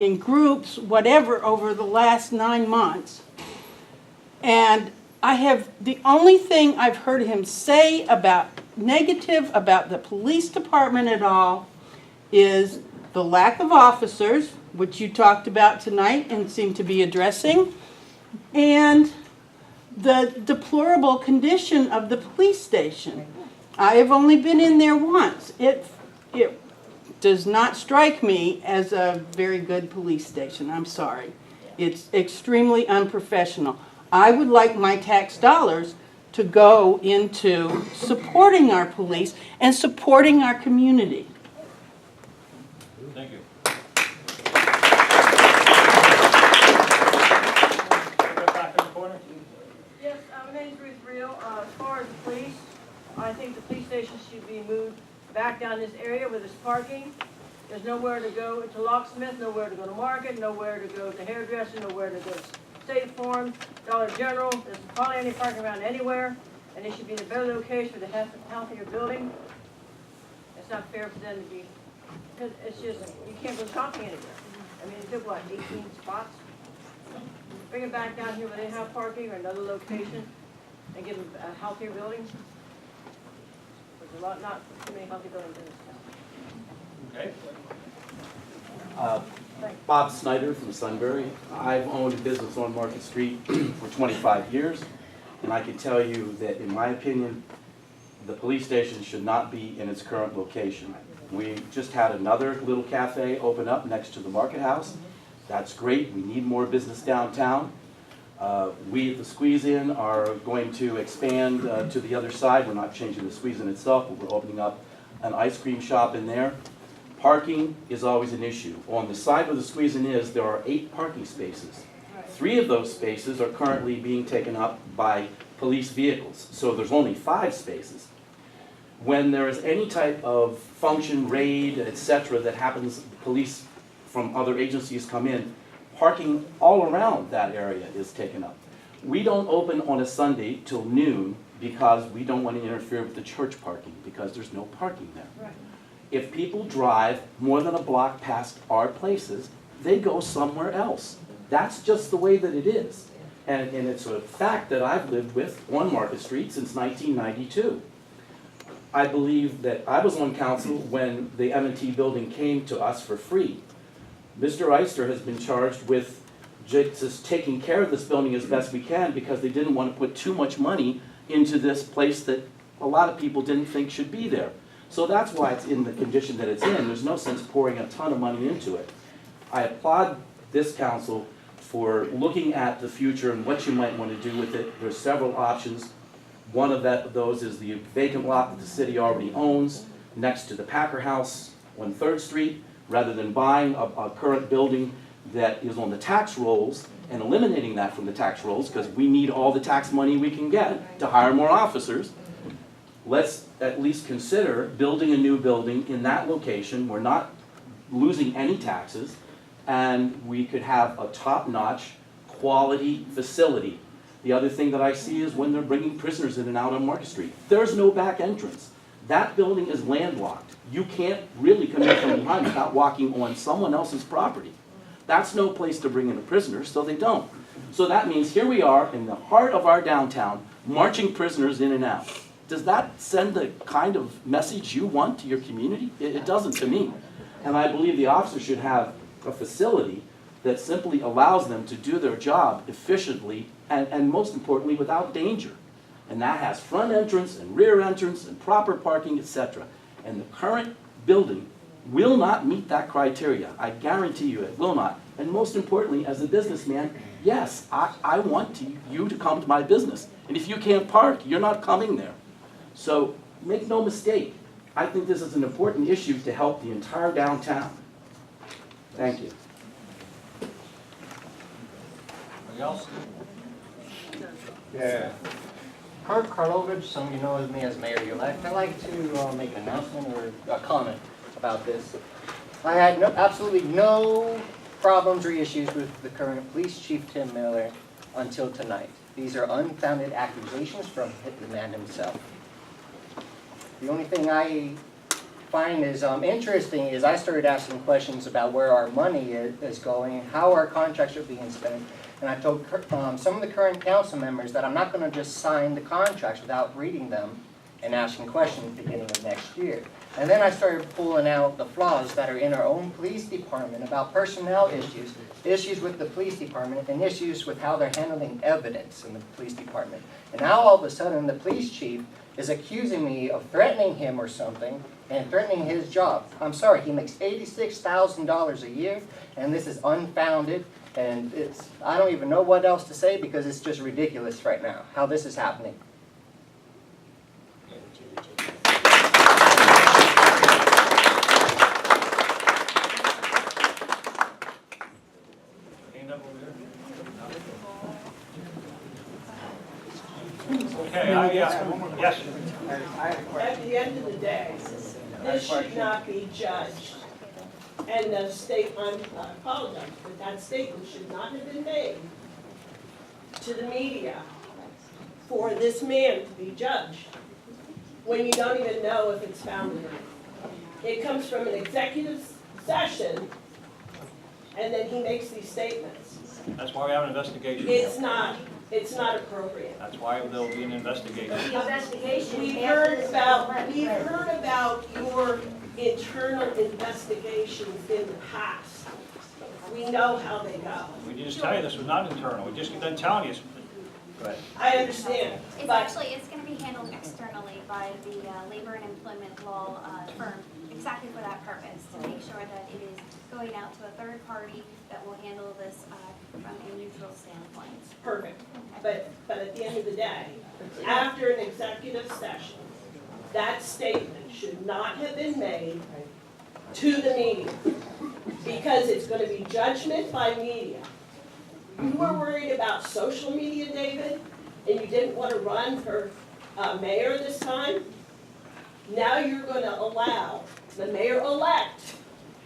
in groups, whatever, over the last 9 months. And the only thing I've heard him say negative about the police department at all is the lack of officers, which you talked about tonight and seem to be addressing, and the deplorable condition of the police station. I have only been in there once. It does not strike me as a very good police station. I'm sorry. It's extremely unprofessional. I would like my tax dollars to go into supporting our police and supporting our community. Thank you. Yes, my name's Ruth Reel. As far as the police, I think the police station should be moved back down this area where there's parking. There's nowhere to go to locksmith, nowhere to go to market, nowhere to go to hairdresser, nowhere to go to State Farm, Dollar General. There's hardly any parking around anywhere, and they should be in a better location for the healthier building. It's not fair for them to be, because it's just, you can't go shopping anywhere. I mean, it took what, 18 spots? Bring it back down here where they have parking or another location and give them a healthier building. There's not too many healthy buildings in this town. Okay. Bob Snyder from Sunbury. I've owned a business on Market Street for 25 years, and I can tell you that, in my opinion, the police station should not be in its current location. We just had another little cafe open up next to the Market House. That's great. We need more business downtown. We at the Squeeze-In are going to expand to the other side. We're not changing the Squeeze-In itself, but we're opening up an ice cream shop in there. Parking is always an issue. On the side where the Squeeze-In is, there are 8 parking spaces. 3 of those spaces are currently being taken up by police vehicles, so there's only 5 spaces. When there is any type of function, raid, etc. that happens, police from other agencies come in, parking all around that area is taken up. We don't open on a Sunday till noon because we don't want to interfere with the church parking, because there's no parking there. Right. If people drive more than a block past our places, they go somewhere else. That's just the way that it is. And it's a fact that I've lived with on Market Street since 1992. I believe that I was on council when the M&T building came to us for free. Mr. Eister has been charged with just taking care of this building as best we can because they didn't want to put too much money into this place that a lot of people didn't think should be there. So that's why it's in the condition that it's in. There's no sense pouring a ton of money into it. I applaud this council for looking at the future and what you might want to do with it. There's several options. One of those is the vacant lot that the city already owns next to the Packer House on 3rd Street. Rather than buying a current building that is on the tax rolls and eliminating that from the tax rolls, because we need all the tax money we can get to hire more officers, let's at least consider building a new building in that location. We're not losing any taxes, and we could have a top-notch quality facility. The other thing that I see is when they're bringing prisoners in and out on Market Street. There's no back entrance. That building is landlocked. You can't really come in from behind without walking on someone else's property. That's no place to bring in a prisoner, so they don't. So that means here we are in the heart of our downtown, marching prisoners in and out. Does that send the kind of message you want to your community? It doesn't to me. And I believe the officers should have a facility that simply allows them to do their job efficiently and most importantly, without danger. And that has front entrance and rear entrance and proper parking, etc. And the current building will not meet that criteria. I guarantee you it will not. And most importantly, as a businessman, yes, I want you to come to my business. And if you can't park, you're not coming there. So make no mistake, I think this is an important issue to help the entire downtown. Thank you. Anybody else? Yeah. Kurt Karlovich, some of you know me as Mayor-elect. I'd like to make an announcement or a comment about this. I had absolutely no problems or issues with the current police chief, Tim Miller, until tonight. These are unfounded accusations from the man himself. The only thing I find is interesting is I started asking questions about where our money is going, how our contracts are being spent. And I told some of the current council members that I'm not going to just sign the contracts without reading them and asking questions at the beginning of next year. And then I started pulling out the flaws that are in our own police department about personnel issues, issues with the police department, and issues with how they're handling evidence in the police department. And now all of a sudden the police chief is accusing me of threatening him or something and threatening his job. I'm sorry, he makes $86,000 a year, and this is unfounded, and I don't even know what else to say because it's just ridiculous right now, how this is happening. Okay, yes. At the end of the day, this should not be judged. And the state, I apologize, but that statement should not have been made to the media for this man to be judged when you don't even know if it's founded or not. It comes from an executive session, and then he makes these statements. That's why we have an investigation. It's not appropriate. That's why there'll be an investigation. The investigation. We've heard about your internal investigations in the past. We know how they go. We just tell you this was not internal. We just done telling you. Go ahead. I understand, It's but going to be handled externally by the Labor and Employment Law firm, exactly for that purpose, to make sure that it is going out to a third party that will handle this from a neutral standpoint. perfect. But at the end of the day, after an executive session, that statement should not have been made to the media, because it's going to be judgment by media. You were worried about social media, David, and you didn't want to run for mayor this time. Now you're going to allow the mayor-elect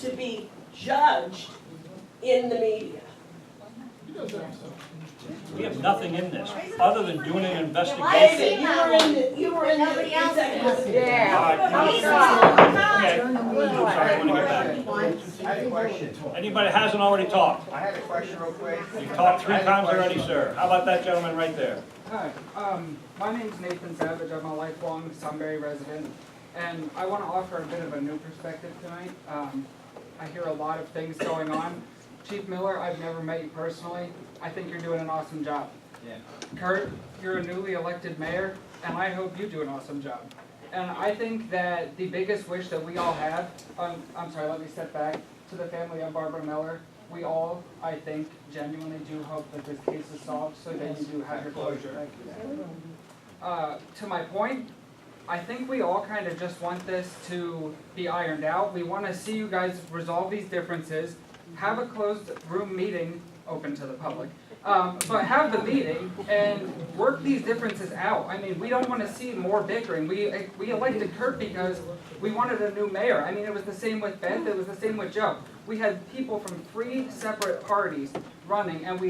to be judged in the media. We have nothing in this, other than doing an investigation. David, you were in the Nobody else executive. All right. He's Okay. I'm sorry, I want to get back. I had a question. Anybody that hasn't already talked? I had a question real quick. You've talked 3 times already, sir. How about that gentleman right there? Hi, my name's Nathan Savage. I'm a lifelong Sunbury resident, and I want to offer a bit of a new perspective tonight. I hear a lot of things going on. Chief Miller, I've never met you personally. I think you're doing an awesome job. Yeah. Kurt, you're a newly elected mayor, and I hope you do an awesome job. And I think that the biggest wish that we all have, I'm sorry, let me step back, to the family of Barbara Miller, we all, I think, genuinely do hope that this case is solved so that you do have your closure. To my point, I think we all kind of just want this to be ironed out. We want to see you guys resolve these differences, have a closed room meeting open to the public, but have the meeting and work these differences out. I mean, we don't want to see more bickering. We elected Kurt because we wanted a new mayor. I mean, it was the same with Beth, it was the same with Joe. We had people from 3 separate parties running, and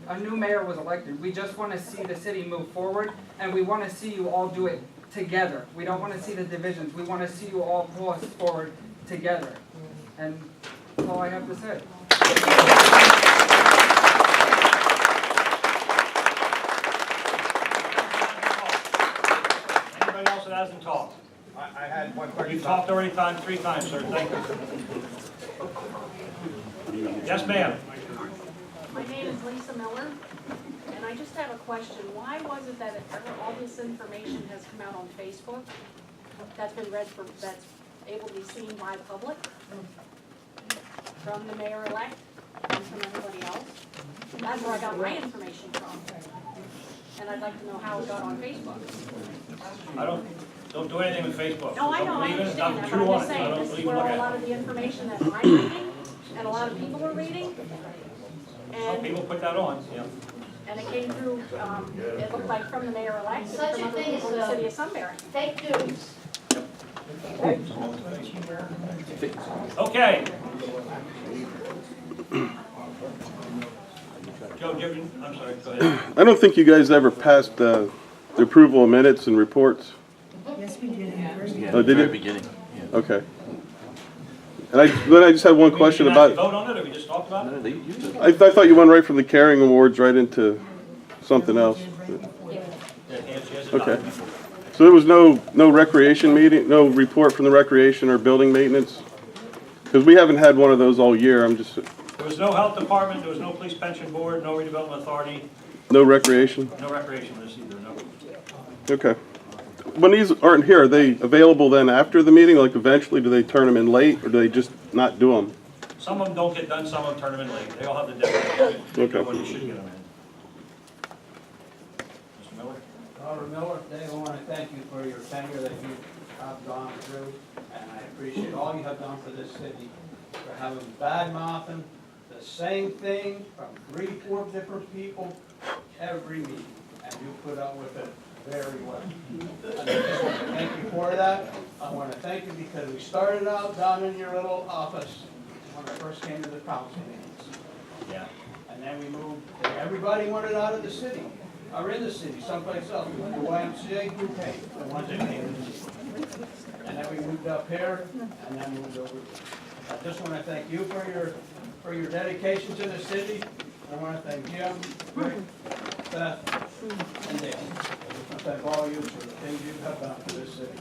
a new mayor was elected. We just want to see the city move forward, and we want to see you all do it together. We don't want to see the divisions. We want to see you all pull us forward together. And that's all I have to say. Anybody else that hasn't talked? I had one question. You've talked already 3 times, sir. Thank you. Yes, ma'am. My name is Lisa Miller, and I just have a question. Why was it that all this information has come out on Facebook, that's been read that's able to be seen by the public, from the mayor-elect, and from everybody else? That's where I got my information from. And I'd like to know how it got on Facebook. I don't do anything with Facebook. No, I know, Don't I believe in it, understand not that, true but I'm on just it, so I saying, don't this is believe where look a at lot it. of the information that I'm reading, and a lot of people are reading, Some and people put that on, yeah. and it came through, it looked like from the mayor-elect, and Such from a other thing people as in the a- city of Sunbury. Fake news. Okay. Joe, I'm sorry, go ahead. I don't think you guys ever passed the approval of minutes and reports. Yes, we did. Oh, did Very you? beginning, yeah. Okay. And then I just had one question We didn't about, actually vote on it, or we just talked about it? I thought you went right from the caring awards right into something else. Okay. So there was no recreation meeting, no report from the recreation or building maintenance? Because we haven't had one of those all year, I'm just, There was no health department, there was no police pension board, no redevelopment authority, no recreation? no recreation for this either, no. Okay. When these aren't here, are they available then after the meeting? Like eventually, do they turn them in late or do they just not do them? Some of them don't get done, some of them turn them in late. They all have the deadline. Okay. When you should get them in. Mr. Miller? Robert Miller, today I want to thank you for your tenure that you have gone through, and I appreciate all you have done for this city. For having bad mouthing the same thing from 3-4 different people every meeting, and you put up with it very well. And I just want to thank you for that. I want to thank you because we started out down in your little office when I first came to the council meetings. Yeah. And then we moved, and everybody wanted out of the city, or in the city, someplace else. We went to YMCA, who came? The ones that came in the city. And then we moved up here, and then moved over. I just want to thank you for your dedication to the city. I want to thank Jim, Rick, Beth, and Dale. I want to thank all of you for the things you have done for this city.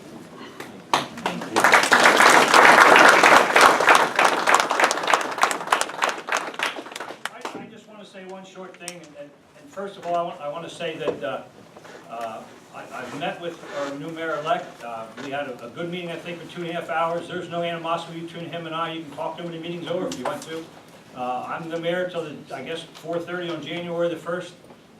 I just want to say one short thing, and first of all, I want to say that I've met with our new mayor-elect. We had a good meeting, I think, for 2.5 hours. There's no animosity between him and I. You can talk to him when the meeting's over if you want to. I'm the mayor till, I guess, 4:30 on January the 1st.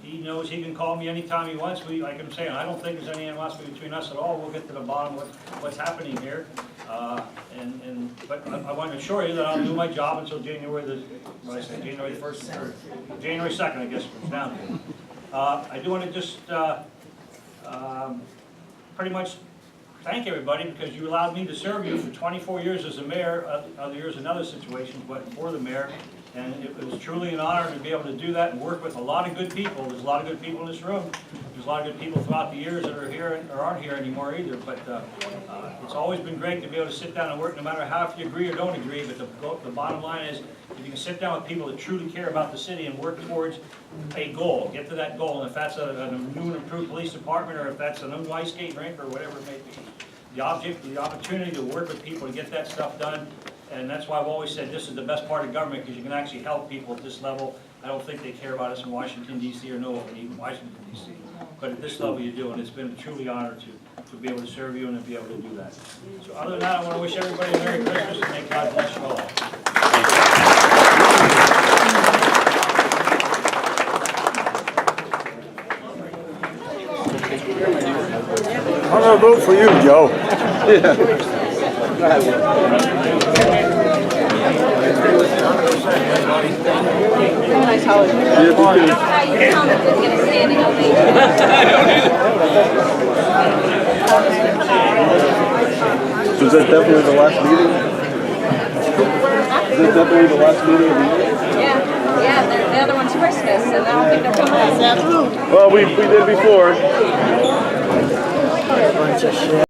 He knows he can call me anytime he wants. Like I'm saying, I don't think there's any animosity between us at all. We'll get to the bottom of what's happening here. But I want to assure you that I'll do my job until January the 1st, or January 2nd, I guess it comes down to. I do want to just pretty much thank everybody because you allowed me to serve you for 24 years as a mayor, other years in other situations, but for the mayor. And it was truly an honor to be able to do that and work with a lot of good people. There's a lot of good people in this room. There's a lot of good people throughout the years that are here or aren't here anymore either. But it's always been great to be able to sit down and work no matter how if you agree or don't agree. But the bottom line is if you can sit down with people that truly care about the city and work towards a goal, get to that goal. And if that's a new and improved police department or if that's a new ice skate rink or whatever it may be. The opportunity to work with people to get that stuff done. And that's why I've always said this is the best part of government because you can actually help people at this level. I don't think they care about us in Washington, D.C. or no one, even Washington, D.C. But at this level you do, and it's been a truly honor to be able to serve you and to be able to do that. So other than that, I want to wish everybody a Merry Christmas and may God bless you all. I'm gonna vote for you, Joe. So is that definitely the last meeting? Is that definitely the last meeting of the year? Yeah, the other one's Christmas, and I don't think they're coming back. Well, we did before.